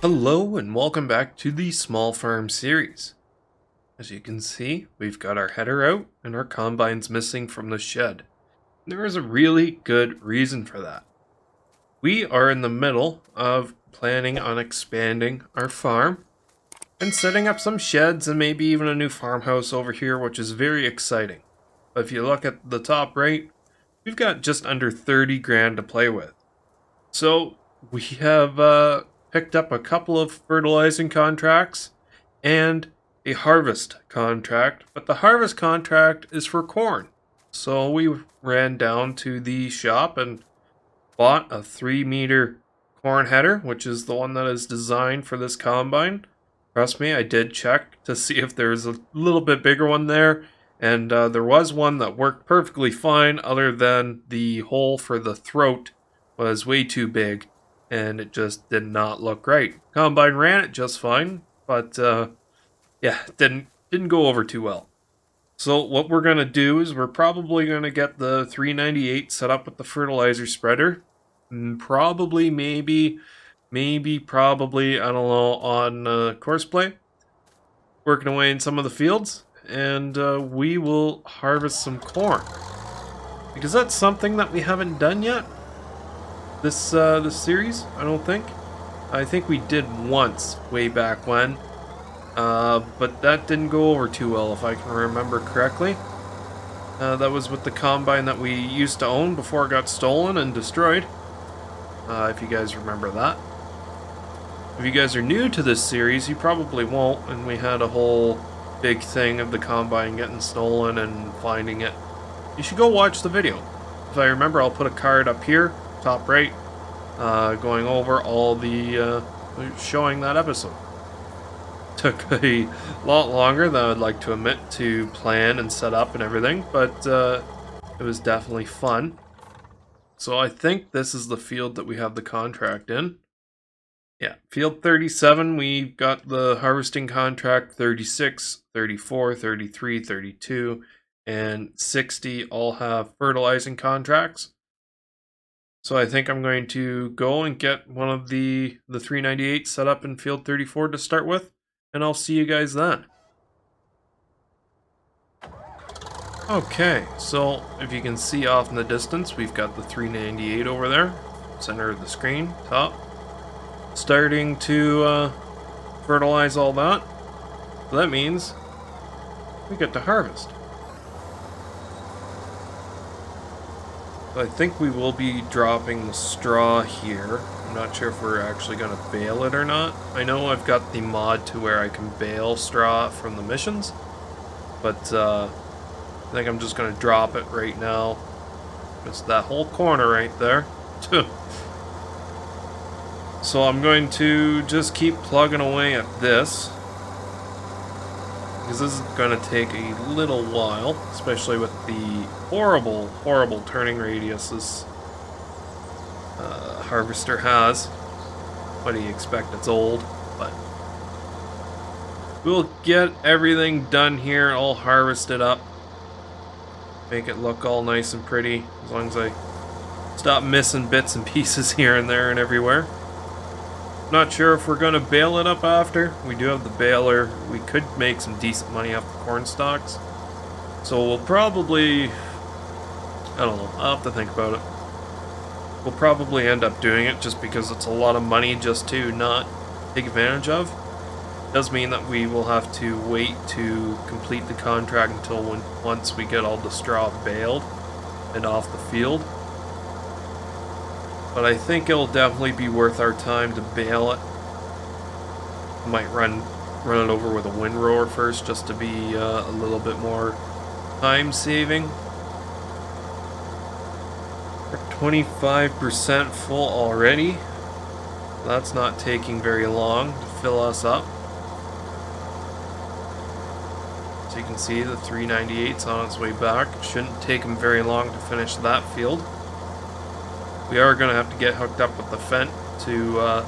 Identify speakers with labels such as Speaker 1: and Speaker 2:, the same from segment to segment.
Speaker 1: Hello and welcome back to the Small Farm series. As you can see, we've got our header out and our combine's missing from the shed. There is a really good reason for that. We are in the middle of planning on expanding our farm and setting up some sheds and maybe even a new farmhouse over here, which is very exciting. But if you look at the top right, we've got just under 30 grand to play with. So we have picked up a couple of fertilizing contracts and a harvest contract, but the harvest contract is for corn. So we ran down to the shop and bought a 3-meter corn header, which is the one that is designed for this combine. Trust me, I did check to see if there's a little bit bigger one there, and there was one that worked perfectly fine, other than the hole for the throat was way too big, and it just did not look right. Combine ran it just fine, but yeah, didn't go over too well. So what we're gonna do is we're probably gonna get the 398 set up with the fertilizer spreader. Probably, maybe, probably, I don't know, on course play. Working away in some of the fields, and we will harvest some corn. Because that's something that we haven't done yet. This series, I don't think. I think we did once, way back when. But that didn't go over too well, if I can remember correctly. That was with the combine that we used to own before it got stolen and destroyed. If you guys remember that. If you guys are new to this series, you probably won't, and we had a whole big thing of the combine getting stolen and finding it. You should go watch the video. If I remember, I'll put a card up here, top right, going over all the showing that episode. Took a lot longer than I'd like to admit to plan and set up and everything, but it was definitely fun. So I think this is the field that we have the contract in. Yeah, field 37, we've got the harvesting contract. 36, 34, 33, 32, and 60 all have fertilizing contracts. So I think I'm going to go and get one of the 398 set up in field 34 to start with, and I'll see you guys then. Okay, so if you can see off in the distance, we've got the 398 over there, center of the screen, top, starting to fertilize all that. So that means we get to harvest. I think we will be dropping the straw here. I'm not sure if we're actually going to bale it or not. I know I've got the mod to where I can bale straw from the missions, but I think I'm just going to drop it right now. Just that whole corner right there. So I'm going to just keep plugging away at this, because this is going to take a little while, especially with the horrible turning radius this harvester has. What do you expect? It's old, but we'll get everything done here, all harvested up. Make it look all nice and pretty, as long as I stop missing bits and pieces here and there and everywhere. Not sure if we're going to bale it up after. We do have the baler. We could make some decent money off the corn stalks. So we'll probably, I don't know, I'll have to think about it. We'll probably end up doing it just because it's a lot of money just to not take advantage of. Does mean that we will have to wait to complete the contract until once we get all the straw baled and off the field. But I think it'll definitely be worth our time to bale it. Might run it over with a windrower first, just to be a little bit more time saving. We're 25% full already. That's not taking very long to fill us up. So you can see the 398's on its way back. It shouldn't take them very long to finish that field. We are going to have to get hooked up with the Fent to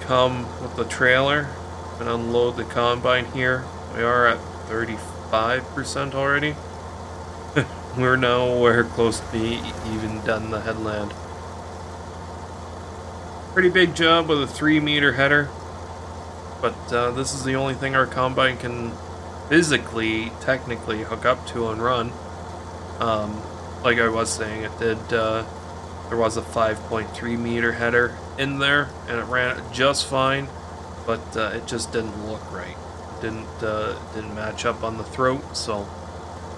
Speaker 1: come with the trailer and unload the combine here. We are at 35% already. We're nowhere close to be even done the headland. Pretty big job with a 3-meter header, but this is the only thing our combine can physically, technically hook up to and run. Like I was saying, it did. There was a 5.3 meter header in there, and it ran just fine, but it just didn't look right. Didn't match up on the throat, so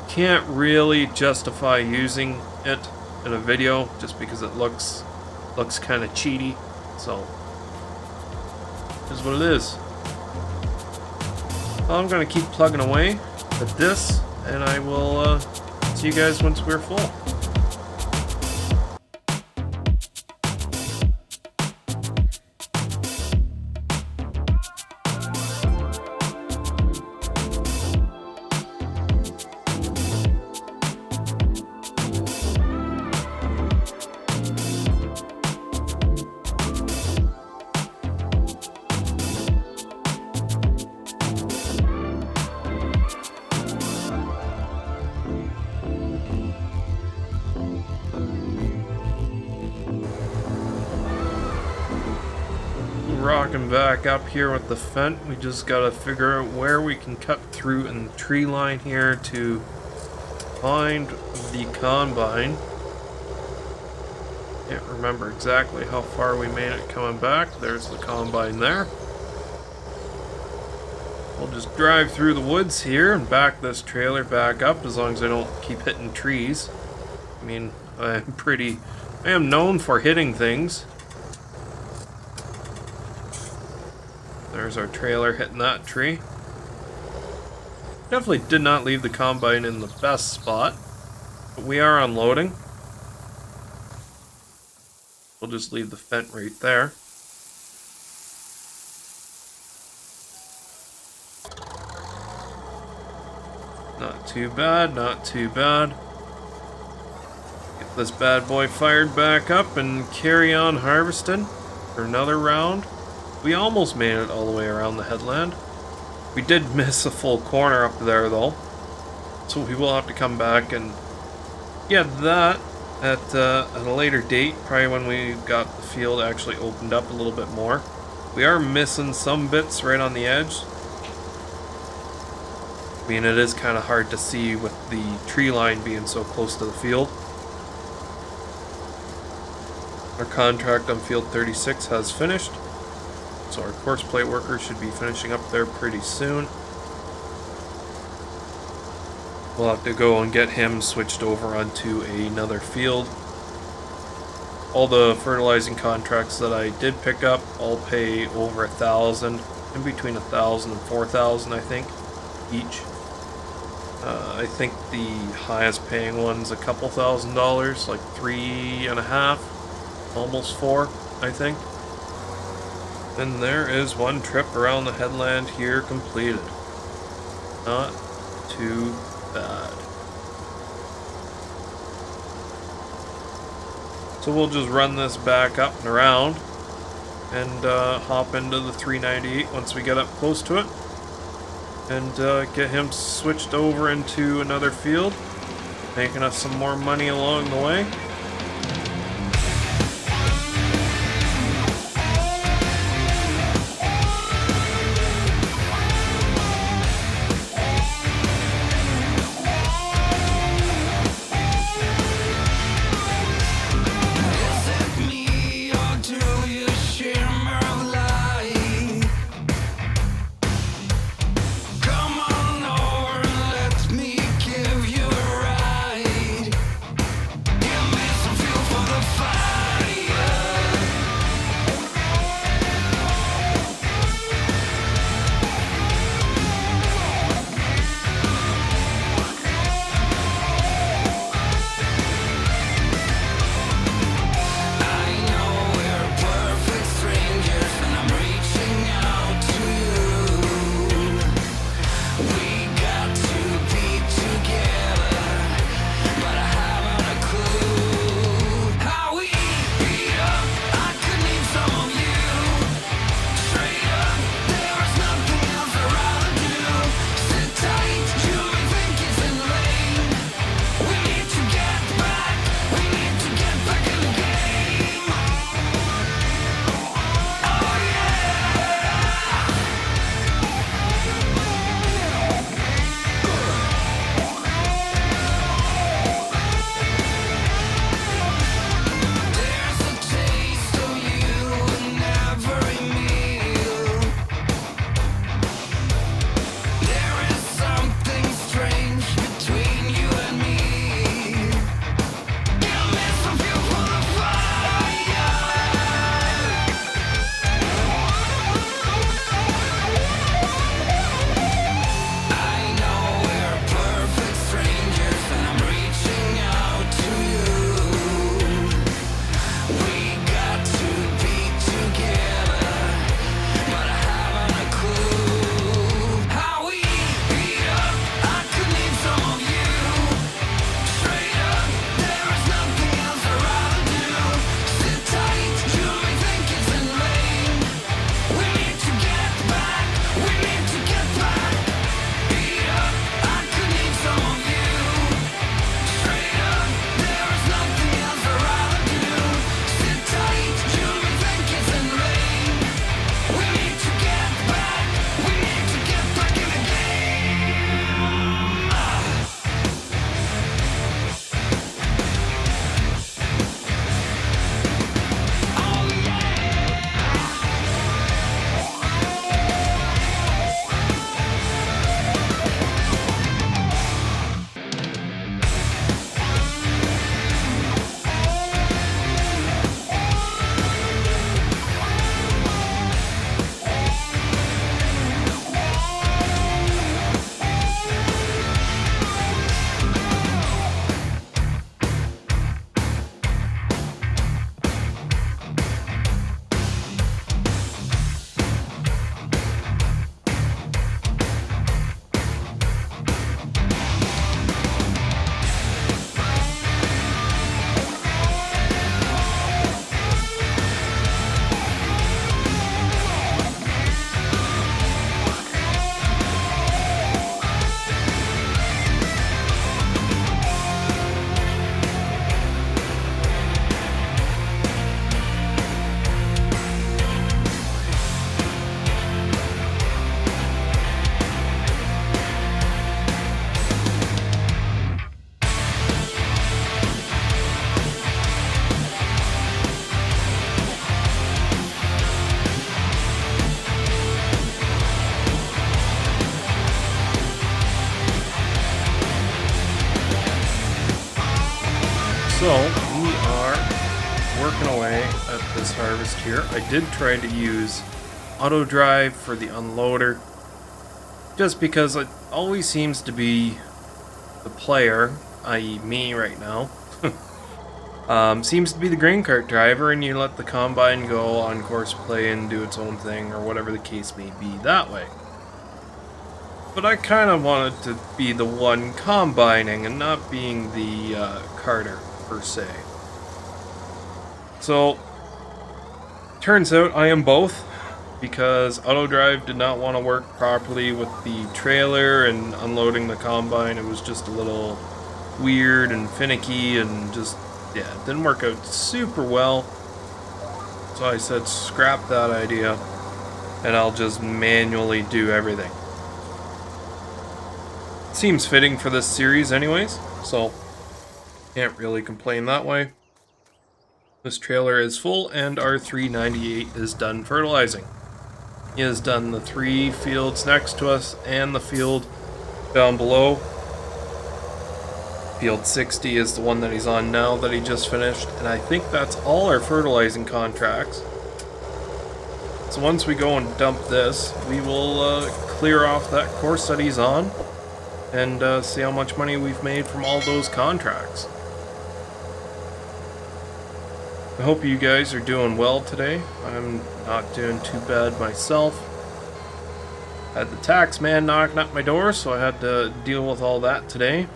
Speaker 1: can't really justify using it in a video just because it looks kind of cheaty. So is what it is. Well, I'm gonna keep plugging away at this, and I will see you guys once we're full. Rocking back up here with the Fent. We just gotta figure out where we can cut through in the tree line here to find the combine. Can't remember exactly how far we made it coming back. There's the combine there. We'll just drive through the woods here and back this trailer back up, as long as I don't keep hitting trees. I mean, I am known for hitting things. There's our trailer hitting that tree. Definitely did not leave the combine in the best spot, but we are unloading. We'll just leave the Fent right there. Not too bad, not too bad. Get this bad boy fired back up and carry on harvesting for another round. We almost made it all the way around the headland. We did miss a full corner up there though, so we will have to come back and get that at a later date, probably when we got the field actually opened up a little bit more. We are missing some bits right on the edge. I mean, it is kind of hard to see with the tree line being so close to the field. Our contract on field 36 has finished. So our course plate worker should be finishing up there pretty soon. We'll have to go and get him switched over onto another field. All the fertilizing contracts that I did pick up all pay over 1,000, in between 1,000 and 4,000, I think, each. I think the highest paying one's a couple $1,000s, like 3.5, almost 4, I think. And there is one trip around the headland here completed. Not too bad. So we'll just run this back up and around and hop into the 398 once we get up close to it. And get him switched over into another field, making us some more money along the way.
Speaker 2: Give me
Speaker 1: So we are working away at this harvest here. I did try to use auto drive for the unloader, just because it always seems to be the player, i.e. me right now, seems to be the grain cart driver, and you let the combine go on course play and do its own thing, or whatever the case may be that way. But I kind of wanted to be the one combining and not being the carter, per se. So, turns out I am both, because auto drive did not want to work properly with the trailer and unloading the combine. It was just a little weird and finicky and just, yeah, it didn't work out super well. So I said scrap that idea and I'll just manually do everything. Seems fitting for this series anyways, so can't really complain that way. This trailer is full and our 398 is done fertilizing. He has done the 3 fields next to us and the field down below. Field 60 is the one that he's on now that he just finished, and I think that's all our fertilizing contracts. So once we go and dump this, we will clear off that course that he's on and see how much money we've made from all those contracts. I hope you guys are doing well today. I'm not doing too bad myself. Had the tax man knocking at my door, so I had to deal with all that today.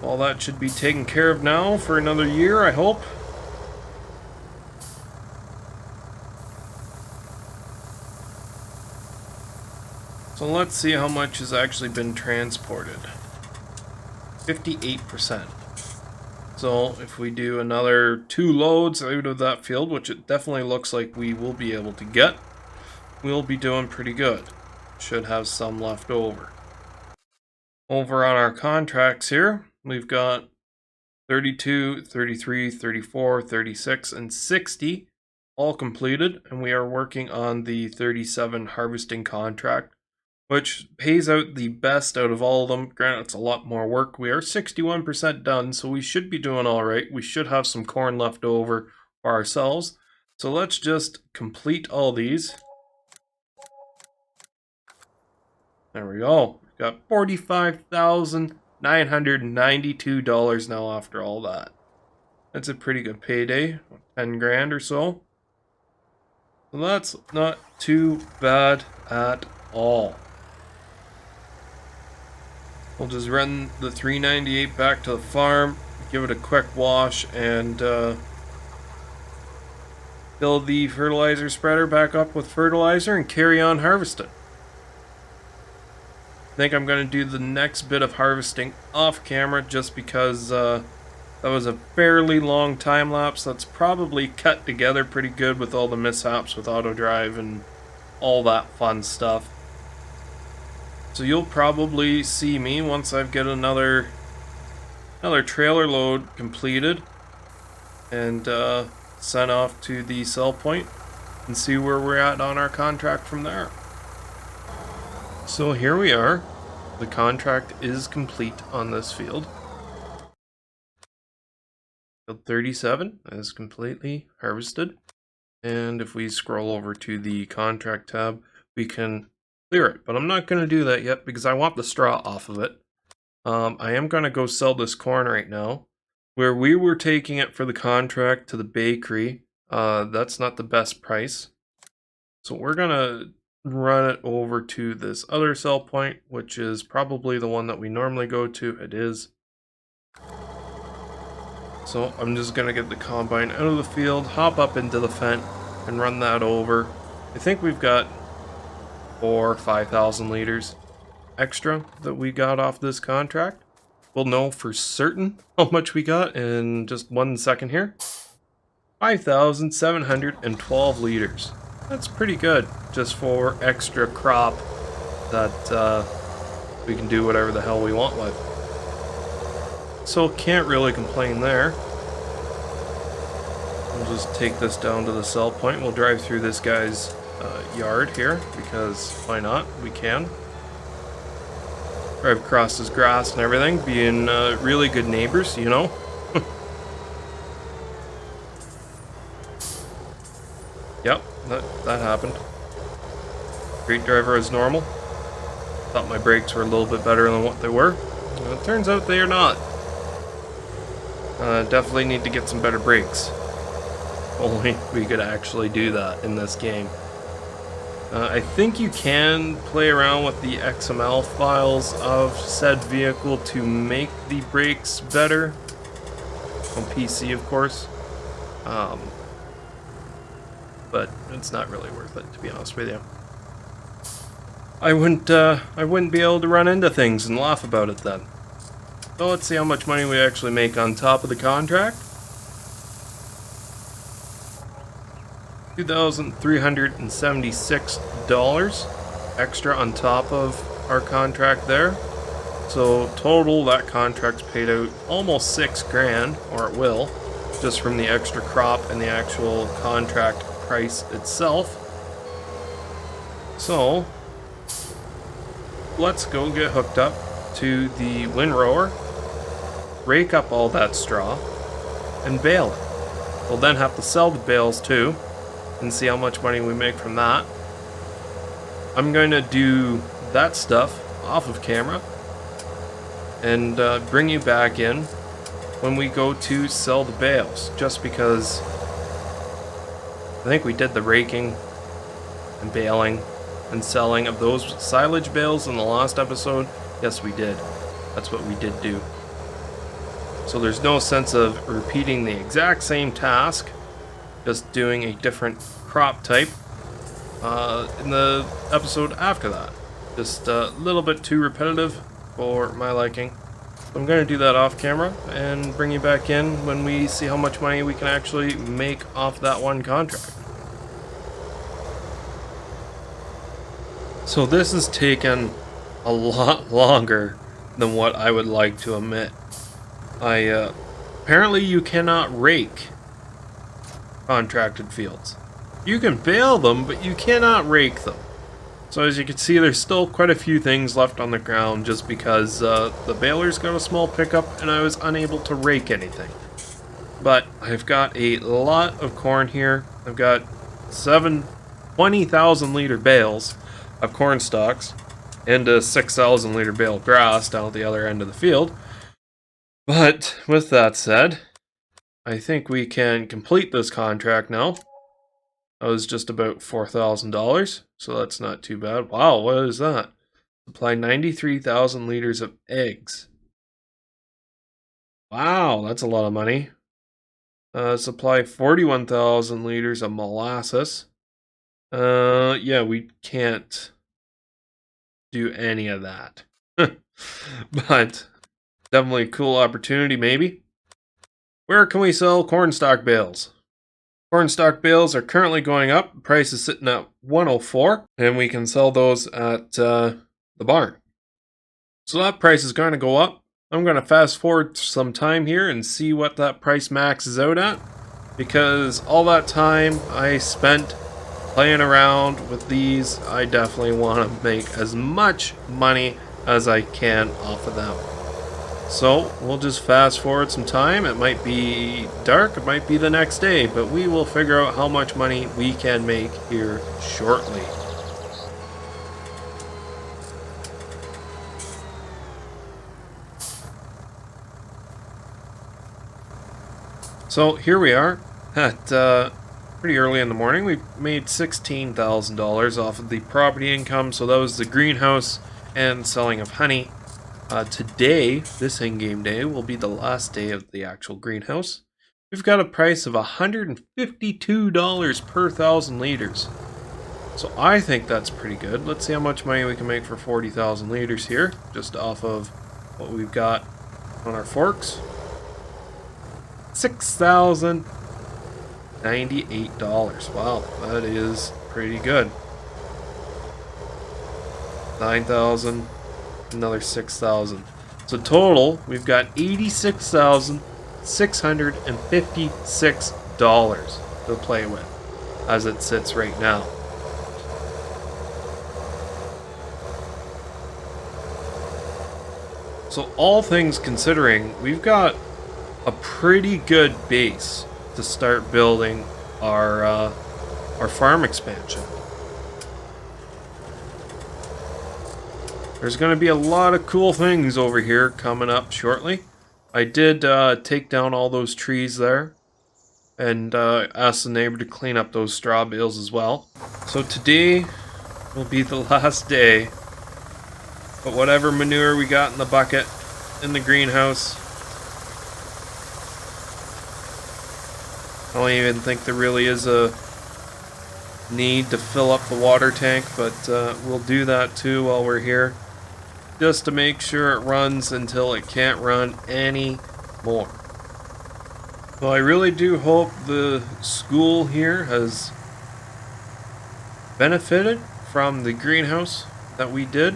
Speaker 1: All that should be taken care of now for another year, I hope. So let's see how much has actually been transported. 58%. So if we do another 2 loads out of that field, which it definitely looks like we will be able to get, we'll be doing pretty good. Should have some left over. Over on our contracts here, we've got 32, 33, 34, 36, and 60 all completed, and we are working on the 37 harvesting contract, which pays out the best out of all of them. Granted, it's a lot more work. We are 61% done, so we should be doing all right. We should have some corn left over for ourselves. So let's just complete all these. There we go. We've got $45,992 now after all that. That's a pretty good payday, 10 grand or so. So that's not too bad at all. We'll just run the 398 back to the farm, give it a quick wash, and fill the fertilizer spreader back up with fertilizer and carry on harvesting. I think I'm going to do the next bit of harvesting off camera just because that was a fairly long time lapse that's probably cut together pretty good with all the mishaps with auto drive and all that fun stuff. So you'll probably see me once I've got another trailer load completed and sent off to the sell point and see where we're at on our contract from there. So here we are. The contract is complete on this field. Field 37 is completely harvested. And if we scroll over to the contract tab, we can clear it, but I'm not going to do that yet because I want the straw off of it. I am going to go sell this corn right now. Where we were taking it for the contract to the bakery, that's not the best price. So we're going to run it over to this other sell point, which is probably the one that we normally go to. It is. So I'm just going to get the combine out of the field, hop up into the fence, and run that over. I think we've got 4,000 or 5,000 liters extra that we got off this contract. We'll know for certain how much we got in just 1 second here. 5,712 liters. That's pretty good just for extra crop that we can do whatever the hell we want with. So can't really complain there. We'll just take this down to the sell point. We'll drive through this guy's yard here because why not? We can. drive across his grass and everything, being really good neighbors, you know. Yep, that happened. Street driver as normal. Thought my brakes were a little bit better than what they were. It turns out they are not. Definitely need to get some better brakes. Only we could actually do that in this game. I think you can play around with the XML files of said vehicle to make the brakes better. On PC, of course. But it's not really worth it, to be honest with you. I wouldn't be able to run into things and laugh about it then. So let's see how much money we actually make on top of the contract. $2,376 extra on top of our contract there. So total, that contract's paid out almost $6,000, or it will, just from the extra crop and the actual contract price itself. So let's go get hooked up to the windrower, rake up all that straw, and bale it. We'll then have to sell the bales too, and see how much money we make from that. I'm going to do that stuff off of camera, and bring you back in when we go to sell the bales, just because I think we did the raking and baling and selling of those silage bales in the last episode. Yes, we did. That's what we did do. So there's no sense of repeating the exact same task, just doing a different crop type in the episode after that. Just a little bit too repetitive for my liking. I'm going to do that off camera and bring you back in when we see how much money we can actually make off that one contract. So this has taken a lot longer than what I would like to admit. Apparently you cannot rake contracted fields. You can bale them, but you cannot rake them. So as you can see, there's still quite a few things left on the ground just because the baler's got a small pickup and I was unable to rake anything. But I've got a lot of corn here. I've got 20,000 liter bales of corn stalks and a 6,000 liter bale of grass down at the other end of the field. But with that said, I think we can complete this contract now. That was just about $4,000, so that's not too bad. Wow, what is that? Supply 93,000 liters of eggs. Wow, that's a lot of money. Supply 41,000 liters of molasses. Yeah, we can't do any of that. But definitely a cool opportunity, maybe. Where can we sell cornstalk bales? Cornstalk bales are currently going up. The price is sitting at $104, and we can sell those at the barn. So that price is going to go up. I'm going to fast forward some time here and see what that price maxes out at, because all that time I spent playing around with these, I definitely want to make as much money as I can off of them. So we'll just fast forward some time. It might be dark, it might be the next day, but we will figure out how much money we can make here shortly. So here we are at pretty early in the morning. We made $16,000 off of the property income, so that was the greenhouse and selling of honey. Today, this in-game day, will be the last day of the actual greenhouse. We've got a price of $152 per 1,000 liters. So I think that's pretty good. Let's see how much money we can make for 40,000 liters here, just off of what we've got on our forks. $6,098. Wow, that is pretty good. 9,000. Another 6,000. So total, we've got $86,656 to play with as it sits right now. So all things considering, we've got a pretty good base to start building our farm expansion. There's going to be a lot of cool things over here coming up shortly. I did take down all those trees there and ask the neighbor to clean up those straw bales as well. So today will be the last day, but whatever manure we got in the bucket in the greenhouse, I don't even think there really is a need to fill up the water tank, but we'll do that too while we're here, just to make sure it runs until it can't run anymore. Well, I really do hope the school here has benefited from the greenhouse that we did,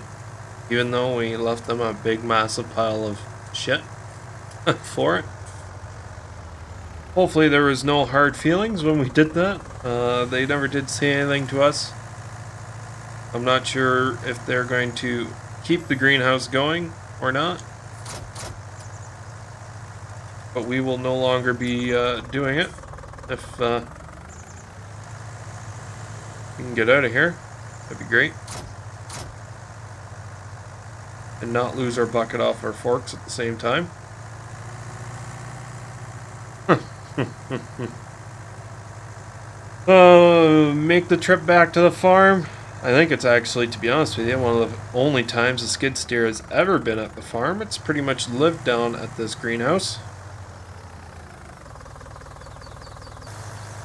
Speaker 1: even though we left them a big massive pile of shit for it. Hopefully there was no hard feelings when we did that. They never did say anything to us. I'm not sure if they're going to keep the greenhouse going or not, but we will no longer be doing it. If we can get out of here, that'd be great. And not lose our bucket off our forks at the same time. Make the trip back to the farm. I think it's actually, to be honest with you, one of the only times a skid steer has ever been at the farm. It's pretty much lived down at this greenhouse.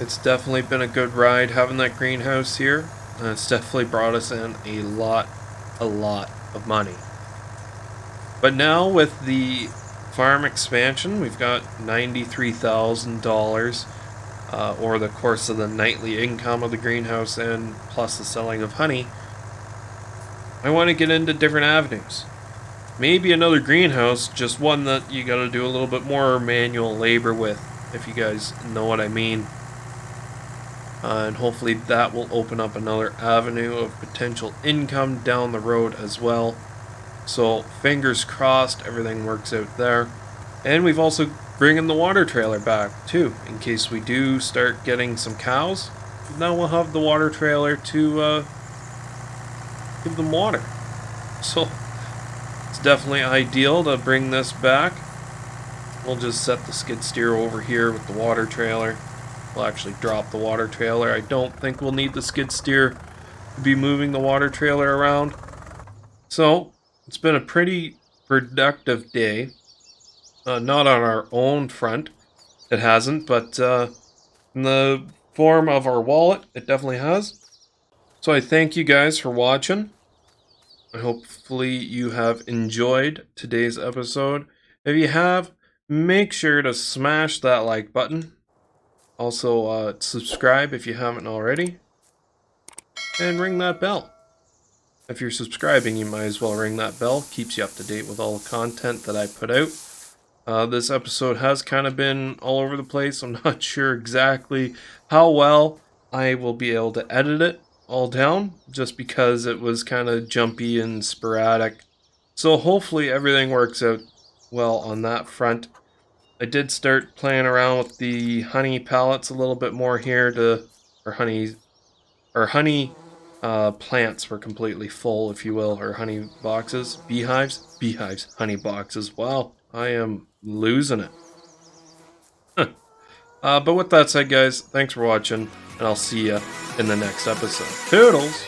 Speaker 1: It's definitely been a good ride having that greenhouse here. It's definitely brought us in a lot of money. But now with the farm expansion, we've got $93,000 over the course of the nightly income of the greenhouse and plus the selling of honey. I want to get into different avenues. Maybe another greenhouse, just one that you got to do a little bit more manual labor with, if you guys know what I mean. And hopefully that will open up another avenue of potential income down the road as well. So fingers crossed everything works out there. And we've also bringing the water trailer back too, in case we do start getting some cows. Now we'll have the water trailer to give them water. So it's definitely ideal to bring this back. We'll just set the skid steer over here with the water trailer. We'll actually drop the water trailer. I don't think we'll need the skid steer to be moving the water trailer around. So it's been a pretty productive day. Not on our own front, it hasn't, but in the form of our wallet, it definitely has. So I thank you guys for watching. Hopefully you have enjoyed today's episode. If you have, make sure to smash that like button. Also, subscribe if you haven't already. And ring that bell. If you're subscribing, you might as well ring that bell. Keeps you up to date with all the content that I put out. This episode has kind of been all over the place. I'm not sure exactly how well I will be able to edit it all down, just because it was kind of jumpy and sporadic. So hopefully everything works out well on that front. I did start playing around with the honey pallets a little bit more here our honey plants were completely full, if you will, or honey boxes, beehives, honey boxes. Wow, I am losing it. But with that said, guys, thanks for watching, and I'll see you in the next episode. Toodles!